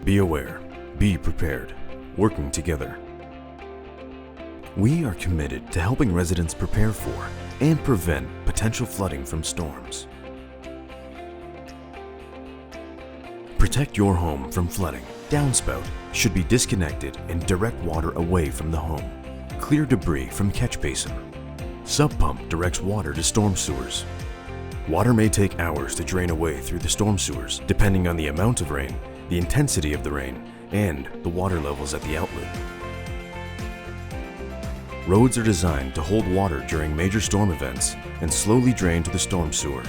Be aware, be prepared, working together. We are committed to helping residents prepare for and prevent potential flooding from storms. Protect your home from flooding. Downspout should be disconnected and direct water away from the home. Clear debris from catch basin. Sub pump directs water to storm sewers. Water may take hours to drain away through the storm sewers, depending on the amount of rain, the intensity of the rain, and the water levels at the outlet. Roads are designed to hold water during major storm events and slowly drain to the storm sewer.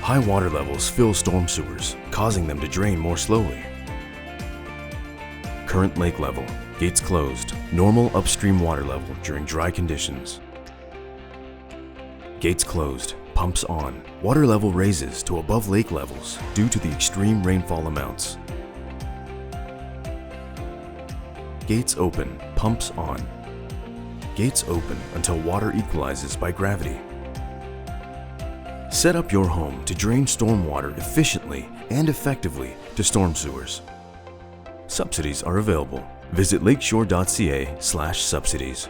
High water levels fill storm sewers, causing them to drain more slowly. Current lake level, gates closed, normal upstream water level during dry conditions. Gates closed, pumps on. Water level raises to above lake levels due to the extreme rainfall amounts. Gates open, pumps on. Gates open until water equalizes by gravity. Set up your home to drain stormwater efficiently and effectively to storm sewers. Subsidies are available. Visit lakeshore.ca/subsidies.